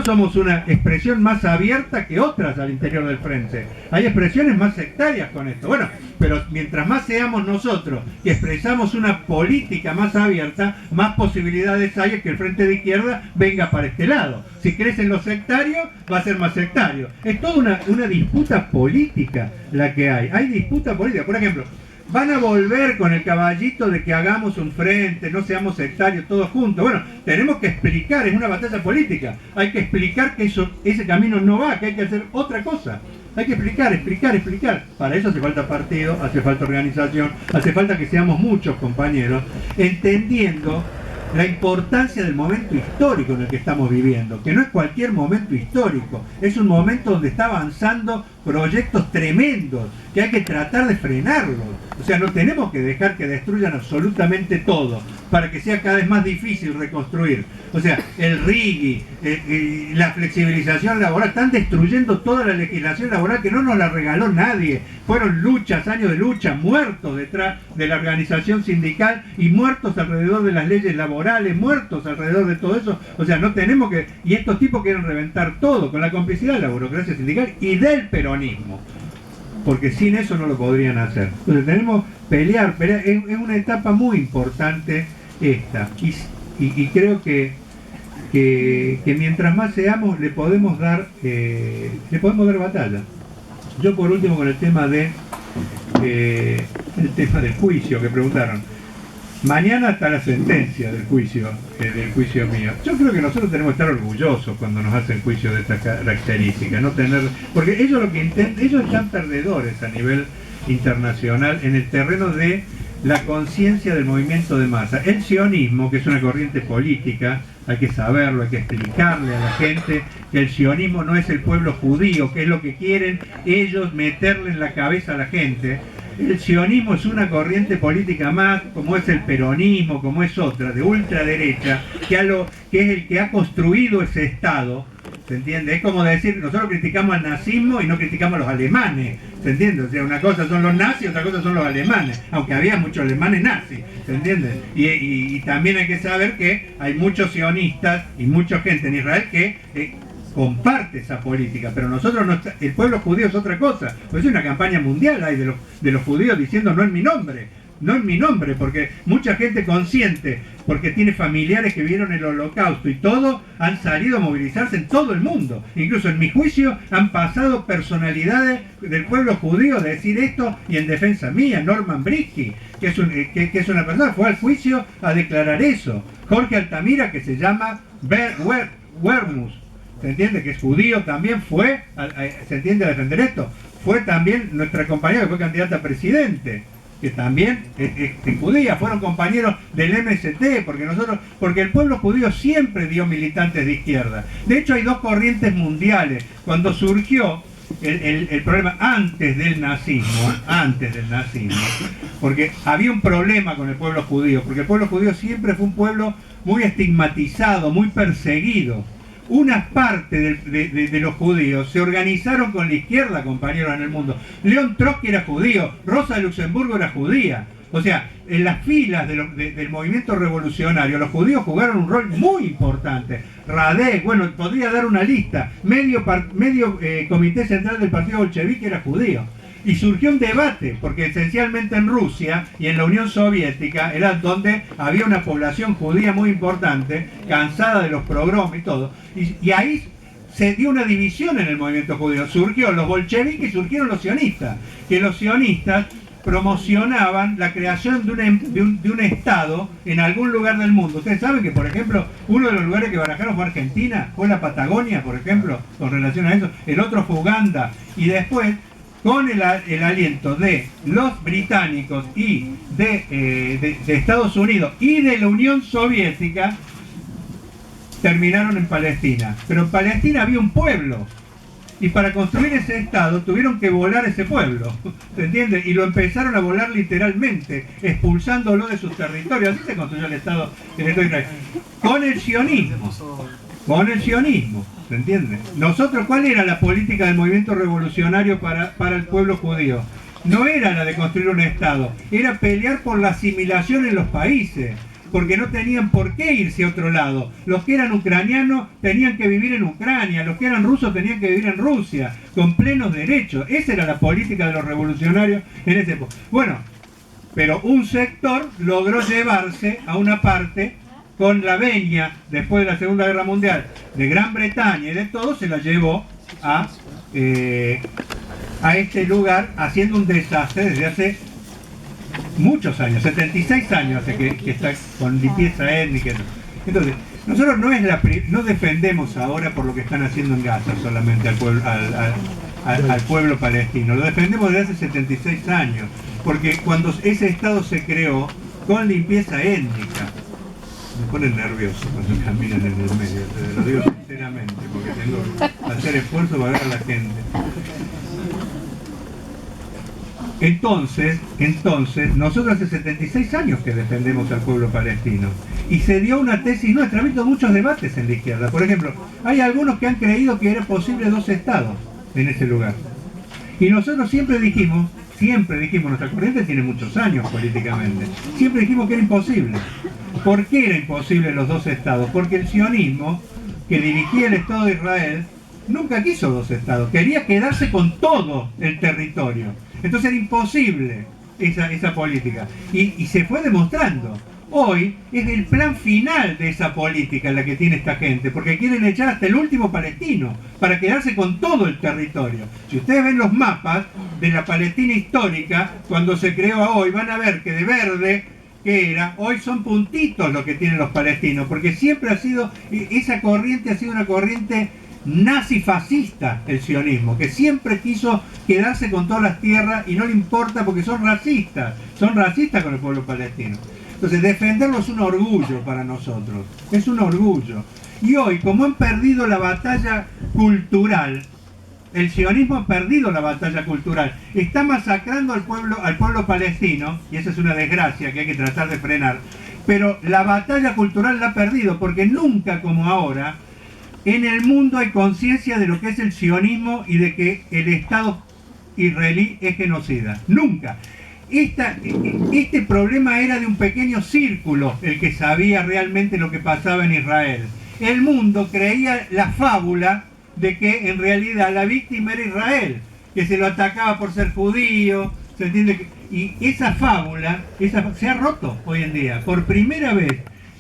somos una expresión más abierta que otras al interior del frente. Hay expresiones más sectarias con esto. Bueno, pero mientras más seamos nosotros que expresamos una política más abierta, más posibilidades hay de que el frente de izquierda venga para este lado. Si crecen los sectarios, va a ser más sectario. Es toda una disputa política la que hay. Hay disputa política. Por ejemplo, van a volver con el caballito de que hagamos un frente, no seamos sectarios todos juntos. Bueno, tenemos que explicar, es una batalla política. Hay que explicar que ese camino no va, que hay que hacer otra cosa. Hay que explicar. Para eso hace falta partido, hace falta organización, hace falta que seamos muchos compañeros, entendiendo la importancia del momento histórico en el que estamos viviendo, que no es cualquier momento histórico, es un momento donde está avanzando proyectos tremendos, que hay que tratar de frenarlos. O sea, no tenemos que dejar que destruyan absolutamente todo, para que sea cada vez más difícil reconstruir. O sea, el RIGI, la flexibilización laboral, están destruyendo toda la legislación laboral que no nos la regaló nadie. Fueron luchas, años de lucha, muertos detrás de la organización sindical y muertos alrededor de las leyes laborales, muertos alrededor de todo eso. O sea, no tenemos que... Y estos tipos quieren reventar todo con la complicidad de la burocracia sindical y del peronismo, porque sin eso no lo podrían hacer. Entonces tenemos pelear, es una etapa muy importante esta, y creo que mientras más seamos le podemos dar batalla. Yo por último con el tema del juicio que preguntaron. Mañana está la sentencia del juicio mío. Yo creo que nosotros tenemos que estar orgullosos cuando nos hacen juicio de esta característica, no tener, porque ellos lo que intentan, ellos están perdedores a nivel internacional en el terreno de la conciencia del movimiento de masa. El sionismo, que es una corriente política, hay que saberlo, hay que explicarle a la gente que el sionismo no es el pueblo judío, que es lo que quieren ellos meterle en la cabeza a la gente. El sionismo es una corriente política más, como es el peronismo, como es otra, de ultraderecha, que es el que ha construido ese Estado, ¿se entiende? Es como decir, nosotros criticamos al nazismo y no criticamos a los alemanes, ¿se entiende? O sea, una cosa son los nazis, otra cosa son los alemanes, aunque había muchos alemanes nazis, ¿se entiende? Y también hay que saber que hay muchos sionistas y mucha gente en Israel que... comparte esa política, pero nosotros no, el pueblo judío es otra cosa. Pues es una campaña mundial hay de los judíos diciendo no en mi nombre, porque mucha gente consciente, porque tiene familiares que vieron el holocausto y todo, han salido a movilizarse en todo el mundo. Incluso en mi juicio han pasado personalidades del pueblo judío a decir esto y en defensa mía. Norman Brisky, que es una persona, fue al juicio a declarar eso. Jorge Altamira, que se llama Wermus, ¿se entiende? Que es judío también, ¿se entiende? A defender esto. Fue también nuestra compañera que fue candidata a presidente, que también es judía. Fueron compañeros del MST, porque el pueblo judío siempre dio militantes de izquierda. De hecho, hay dos corrientes mundiales. Cuando surgió el problema antes del nazismo, porque había un problema con el pueblo judío, porque el pueblo judío siempre fue un pueblo muy estigmatizado, muy perseguido. Una parte de los judíos se organizaron con la izquierda, compañeros, en el mundo. León Trotsky era judío, Rosa de Luxemburgo era judía. O sea, en las filas del movimiento revolucionario, los judíos jugaron un rol muy importante. Radek, bueno, podría dar una lista. Medio comité central del partido bolchevique era judío. Y surgió un debate, porque esencialmente en Rusia y en la Unión Soviética era donde había una población judía muy importante, cansada de los pogroms y todo. Y ahí se dio una división en el movimiento judío. Surgió los bolcheviques y surgieron los sionistas, que los sionistas promocionaban la creación de un Estado en algún lugar del mundo. Ustedes saben que, por ejemplo, uno de los lugares que barajaron fue Argentina, fue la Patagonia, por ejemplo, con relación a eso. El otro fue Uganda. Y después, con el aliento de los británicos y de Estados Unidos y de la Unión Soviética, terminaron en Palestina. Pero en Palestina había un pueblo, y para construir ese Estado tuvieron que volar ese pueblo, ¿se entiende? Y lo empezaron a volar literalmente, expulsándolo de sus territorios. Así se construyó el Estado de Israel. Con el sionismo, ¿se entiende? Nosotros, ¿cuál era la política del movimiento revolucionario para el pueblo judío? No era la de construir un Estado, era pelear por la asimilación en los países. porque no tenían por qué irse a otro lado. Los que eran ucranianos tenían que vivir en Ucrania, los que eran rusos tenían que vivir en Rusia, con plenos derechos. Esa era la política de los revolucionarios en ese época. Bueno, pero un sector logró llevarse a una parte con la venia, después de la Segunda Guerra Mundial, de Gran Bretaña y de todo, se la llevó a este lugar, haciendo un desastre desde hace muchos años, 76 años hace que está con limpieza étnica. Entonces, nosotros no defendemos ahora por lo que están haciendo en Gaza solamente al pueblo palestino, lo defendemos desde hace 76 años, porque cuando ese Estado se creó con limpieza étnica, me ponen nervioso cuando caminan en el medio, te lo digo sinceramente, porque tengo que hacer esfuerzo para ver a la gente. Entonces, nosotros hace 76 años que defendemos al pueblo palestino. Y se dio una tesis nuestra. Ha habido muchos debates en la izquierda. Por ejemplo, hay algunos que han creído que era posible 2 estados en ese lugar. Y nosotros siempre dijimos, nuestra corriente tiene muchos años políticamente, siempre dijimos que era imposible. ¿Por qué era imposible los 2 estados? Porque el sionismo, que dirigía el Estado de Israel, nunca quiso 2 estados. Quería quedarse con todo el territorio. Entonces era imposible esa política. Y se fue demostrando. Hoy es el plan final de esa política la que tiene esta gente, porque quieren echar hasta el último palestino para quedarse con todo el territorio. Si ustedes ven los mapas de la Palestina histórica, cuando se creó a hoy, van a ver que de verde, que era, hoy son puntitos lo que tienen los palestinos, porque siempre esa corriente ha sido una corriente nazi-fascista, el sionismo, que siempre quiso quedarse con todas las tierras y no le importa porque son racistas con el pueblo palestino. Entonces defenderlo es un orgullo para nosotros, es un orgullo. Y hoy, como han perdido la batalla cultural, el sionismo ha perdido la batalla cultural, está masacrando al pueblo palestino, y esa es una desgracia que hay que tratar de frenar, pero la batalla cultural la ha perdido, porque nunca como ahora en el mundo hay conciencia de lo que es el sionismo y de que el Estado israelí es genocida. Nunca. Este problema era de un pequeño círculo el que sabía realmente lo que pasaba en Israel. El mundo creía la fábula de que en realidad la víctima era Israel, que se lo atacaba por ser judío, ¿se entiende? Y esa fábula se ha roto hoy en día. Por primera vez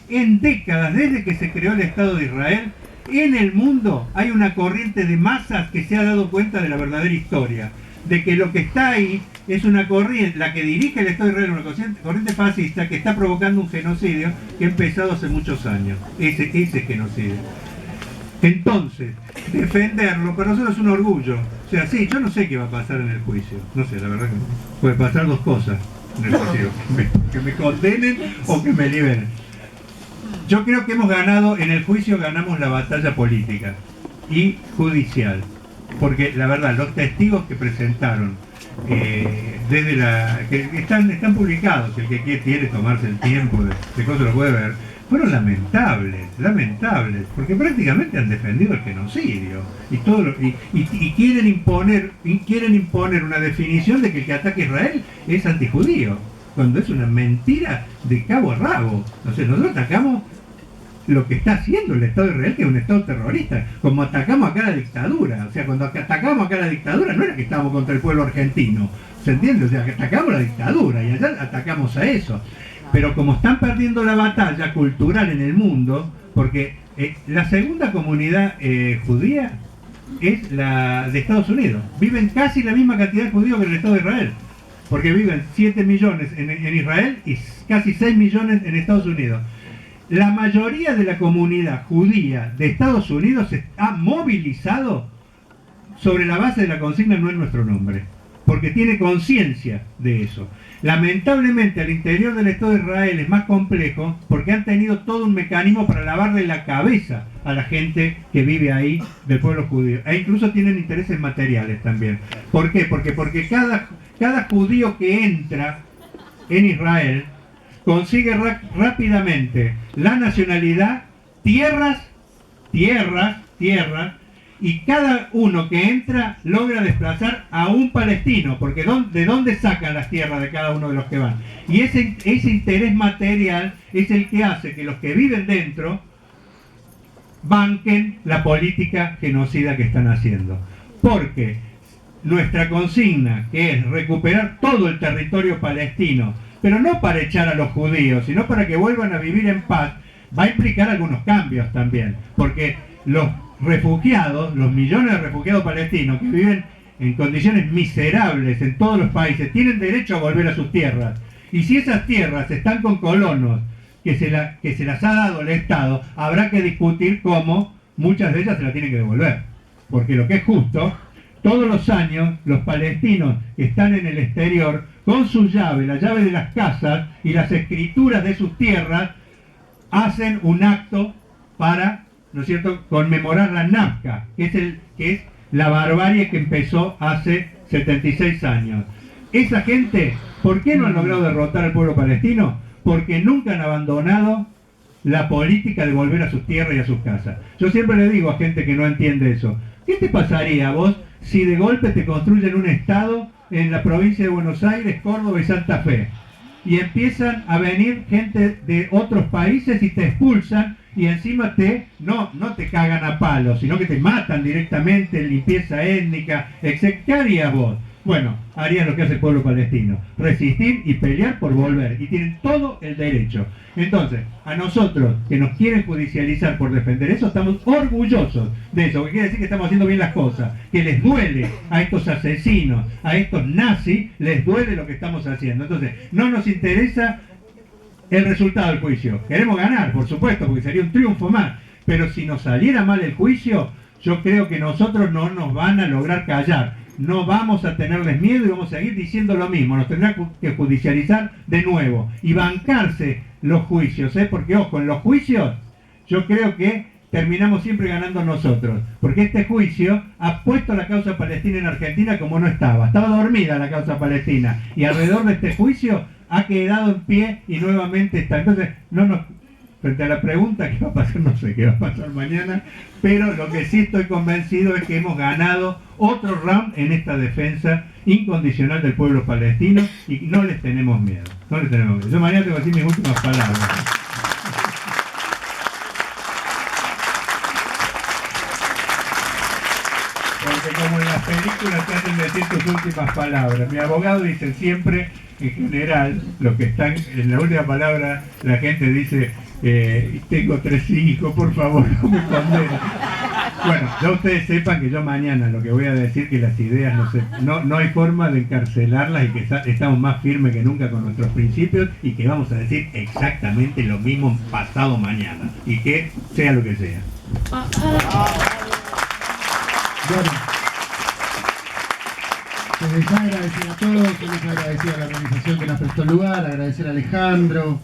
en décadas, desde que se creó el Estado de Israel, en el mundo hay una corriente de masas que se ha dado cuenta de la verdadera historia, de que lo que está ahí es una corriente, la que dirige el Estado de Israel, una corriente fascista que está provocando un genocidio que ha empezado hace muchos años, ese genocidio. Entonces, defenderlo para nosotros es un orgullo. O sea, sí, yo no sé qué va a pasar en el juicio, no sé, la verdad que puede pasar 2 cosas en el juicio, que me condenen o que me liberen. Yo creo que hemos ganado, en el juicio ganamos la batalla política y judicial, porque la verdad, los testigos que presentaron, que están publicados, el que quiere tomarse el tiempo de cosas lo puede ver, fueron lamentables, porque prácticamente han defendido el genocidio y quieren imponer una definición de que el que ataca a Israel es antijudío, cuando es una mentira de cabo a rabo. O sea, nosotros atacamos lo que está haciendo el Estado de Israel, que es un Estado terrorista, como atacamos acá a la dictadura. O sea, cuando atacamos acá a la dictadura no era que estábamos contra el pueblo argentino, ¿se entiende? O sea, que atacamos a la dictadura y allá atacamos a eso. Pero como están perdiendo la batalla cultural en el mundo, porque la segunda comunidad judía es la de Estados Unidos. Viven casi la misma cantidad de judíos que en el Estado de Israel, porque viven 7 millones en Israel y casi 6 millones en Estados Unidos. La mayoría de la comunidad judía de Estados Unidos se ha movilizado sobre la base de la consigna "no es nuestro nombre", porque tiene conciencia de eso. Lamentablemente al interior del Estado de Israel es más complejo, porque han tenido todo un mecanismo para lavarle la cabeza a la gente que vive ahí del pueblo judío, e incluso tienen intereses materiales también. ¿Por qué? Porque cada judío que entra en Israel consigue rápidamente la nacionalidad, tierras, y cada uno que entra logra desplazar a un palestino, porque ¿de dónde sacan las tierras de cada uno de los que van? Y ese interés material es el que hace que los que viven dentro banquen la política genocida que están haciendo. Porque nuestra consigna, que es recuperar todo el territorio palestino, pero no para echar a los judíos, sino para que vuelvan a vivir en paz, va a implicar algunos cambios también, porque los refugiados, los millones de refugiados palestinos que viven en condiciones miserables en todos los países, tienen derecho a volver a sus tierras. Y si esas tierras están con colonos que se las ha dado el Estado, habrá que discutir cómo muchas de ellas se las tienen que devolver. Porque lo que es justo, todos los años los palestinos que están en el exterior, con sus llaves, la llave de las casas y las escrituras de sus tierras, hacen un acto para, ¿no es cierto?, conmemorar la Nakba, que es la barbarie que empezó hace 76 años. Esa gente, ¿por qué no han logrado derrotar al pueblo palestino? Porque nunca han abandonado la política de volver a sus tierras y a sus casas. Yo siempre le digo a gente que no entiende eso, ¿qué te pasaría a vos si de golpe te construyen un estado en la provincia de Buenos Aires, Córdoba y Santa Fe? Y empiezan a venir gente de otros países y te expulsan y encima no te cagan a palos, sino que te matan directamente, limpieza étnica, etc. ¿Qué harías vos? Bueno, harías lo que hace el pueblo palestino, resistir y pelear por volver, y tienen todo el derecho. Entonces, a nosotros que nos quieren judicializar por defender eso, estamos orgullosos de eso, que quiere decir que estamos haciendo bien las cosas, que les duele a estos asesinos, a estos nazis, les duele lo que estamos haciendo. Entonces, no nos interesa el resultado del juicio. Queremos ganar, por supuesto, porque sería un triunfo más, pero si nos saliera mal el juicio, yo creo que nosotros no nos van a lograr callar. No vamos a tenerles miedo y vamos a seguir diciendo lo mismo. Nos tendrán que judicializar de nuevo y bancarse los juicios, porque ojo, en los juicios yo creo que terminamos siempre ganando nosotros, porque este juicio ha puesto la causa palestina en Argentina como no estaba dormida la causa palestina, y alrededor de este juicio ha quedado en pie y nuevamente está. Entonces, frente a la pregunta qué va a pasar, no sé qué va a pasar mañana, pero lo que sí estoy convencido es que hemos ganado otro round en esta defensa incondicional del pueblo palestino y no les tenemos miedo. Yo mañana tengo que decir mis últimas palabras. Porque como en las películas te hacen decir tus últimas palabras. Mi abogado dice siempre, en general, lo que están en la última palabra, la gente dice, tengo 3 hijos, por favor, no me condenen. Bueno, ya ustedes sepan que yo mañana lo que voy a decir, que las ideas no hay forma de encarcelarlas y que estamos más firmes que nunca con nuestros principios y que vamos a decir exactamente lo mismo pasado mañana y que sea lo que sea. Bueno, les agradecer a todos, les agradecer a la organización que nos prestó el lugar, agradecer a Alejandro,